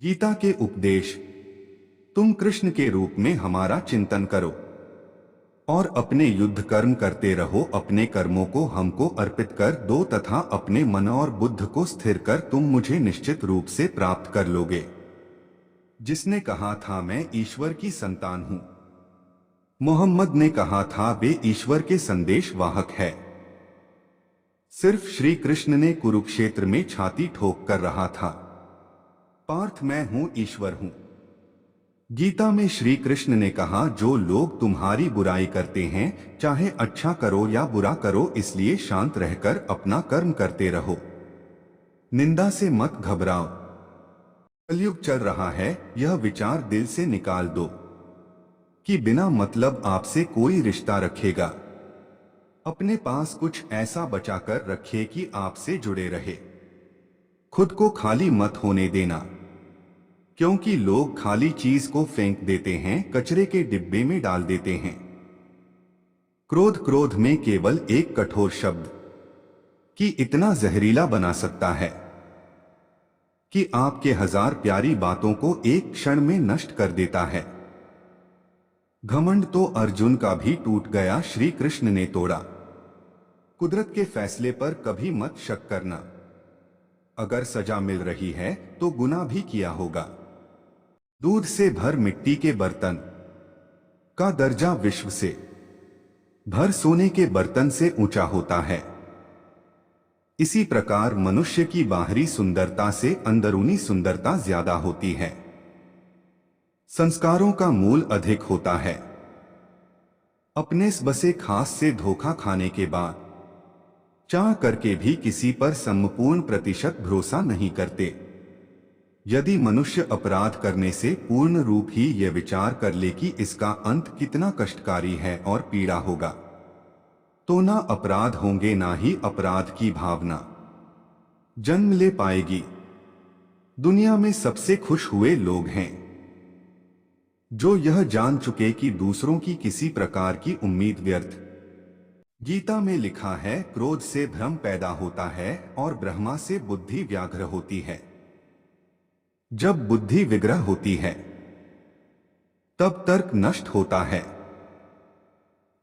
गीता के उपदेश। तुम कृष्ण के रूप में हमारा चिंतन करो और अपने युद्ध कर्म करते रहो। अपने कर्मों को हमको अर्पित कर दो तथा अपने मन और बुद्ध को स्थिर कर तुम मुझे निश्चित रूप से प्राप्त कर लोगे। जिसने कहा था मैं ईश्वर की संतान हूं, मोहम्मद ने कहा था वे ईश्वर के संदेश वाहक है। सिर्फ श्री कृष्ण ने कुरुक्षेत्र में छाती ठोक कर रहा था, पार्थ मैं हूं, ईश्वर हूं। गीता में श्री कृष्ण ने कहा जो लोग तुम्हारी बुराई करते हैं, चाहे अच्छा करो या बुरा करो, इसलिए शांत रहकर अपना कर्म करते रहो। निंदा से मत घबराओ। कलयुग चल रहा है, यह विचार दिल से निकाल दो कि बिना मतलब आपसे कोई रिश्ता रखेगा। अपने पास कुछ ऐसा बचाकर रखिए कि आपसे जुड़े रहे। खुद को खाली मत होने देना, क्योंकि लोग खाली चीज को फेंक देते हैं, कचरे के डिब्बे में डाल देते हैं। क्रोध क्रोध में केवल एक कठोर शब्द कि इतना जहरीला बना सकता है कि आपके हजार प्यारी बातों को एक क्षण में नष्ट कर देता है। घमंड तो अर्जुन का भी टूट गया, श्री कृष्ण ने तोड़ा। कुदरत के फैसले पर कभी मत शक करना। अगर सजा मिल रही है तो गुनाह भी किया होगा। दूध से भर मिट्टी के बर्तन का दर्जा विश्व से भर सोने के बर्तन से ऊंचा होता है। इसी प्रकार मनुष्य की बाहरी सुंदरता से अंदरूनी सुंदरता ज्यादा होती है। संस्कारों का मूल अधिक होता है। अपने बसे खास से धोखा खाने के बाद चाह करके भी किसी पर संपूर्ण प्रतिशत भरोसा नहीं करते। यदि मनुष्य अपराध करने से पूर्ण रूप ही यह विचार कर ले कि इसका अंत कितना कष्टकारी है और पीड़ा होगा, तो ना अपराध होंगे ना ही अपराध की भावना जन्म ले पाएगी। दुनिया में सबसे खुश हुए लोग हैं जो यह जान चुके कि दूसरों की किसी प्रकार की उम्मीद व्यर्थ। गीता में लिखा है क्रोध से भ्रम पैदा होता है और ब्रह्मा से बुद्धि व्याघ्र होती है। जब बुद्धि विग्रह होती है तब तर्क नष्ट होता है।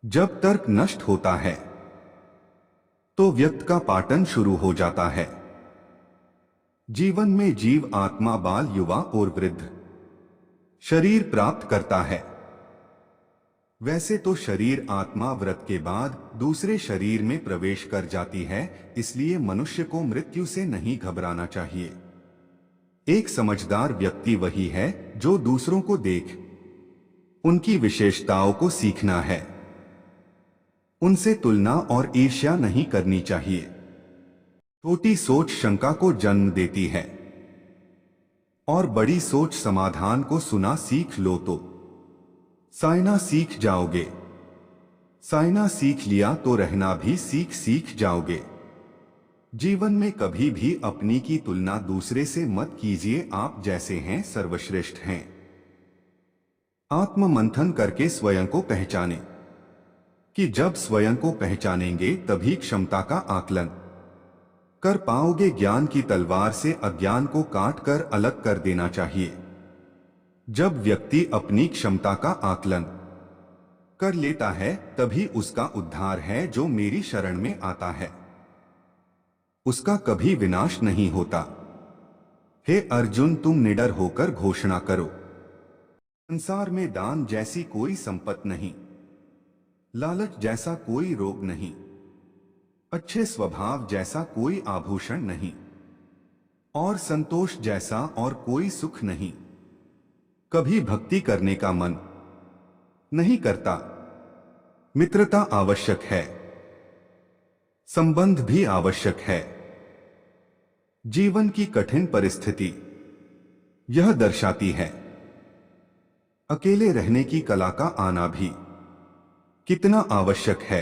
जब तर्क नष्ट होता है तो व्यक्ति का पाटन शुरू हो जाता है। जीवन में जीव आत्मा बाल, युवा और वृद्ध शरीर प्राप्त करता है। वैसे तो शरीर आत्मा व्रत के बाद दूसरे शरीर में प्रवेश कर जाती है, इसलिए मनुष्य को मृत्यु से नहीं घबराना चाहिए। एक समझदार व्यक्ति वही है जो दूसरों को देख उनकी विशेषताओं को सीखना है। उनसे तुलना और ईर्ष्या नहीं करनी चाहिए। छोटी सोच शंका को जन्म देती है और बड़ी सोच समाधान को सुना सीख लो तो साइना सीख जाओगे। साइना सीख लिया तो रहना भी सीख जाओगे। जीवन में कभी भी अपनी की तुलना दूसरे से मत कीजिए। आप जैसे हैं सर्वश्रेष्ठ हैं। आत्म मंथन करके स्वयं को पहचाने कि जब स्वयं को पहचानेंगे तभी क्षमता का आकलन कर पाओगे। ज्ञान की तलवार से अज्ञान को काट कर अलग कर देना चाहिए। जब व्यक्ति अपनी क्षमता का आकलन कर लेता है तभी उसका उद्धार है। जो मेरी शरण में आता है उसका कभी विनाश नहीं होता। हे अर्जुन, तुम निडर होकर घोषणा करो, संसार में दान जैसी कोई संपत्ति नहीं, लालच जैसा कोई रोग नहीं, अच्छे स्वभाव जैसा कोई आभूषण नहीं और संतोष जैसा और कोई सुख नहीं। कभी भक्ति करने का मन नहीं करता। मित्रता आवश्यक है, संबंध भी आवश्यक है। जीवन की कठिन परिस्थिति यह दर्शाती है अकेले रहने की कला का आना भी कितना आवश्यक है।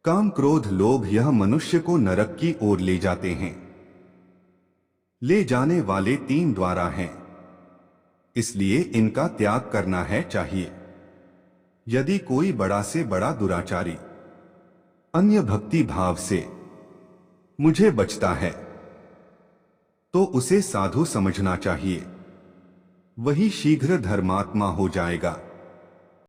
काम, क्रोध, लोभ यह मनुष्य को नरक की ओर ले जाते हैं। ले जाने वाले 3 द्वारा हैं, इसलिए इनका त्याग करना है चाहिए। यदि कोई बड़ा से बड़ा दुराचारी अन्य भक्ति भाव से मुझे बचता है तो उसे साधु समझना चाहिए। वही शीघ्र धर्मात्मा हो जाएगा।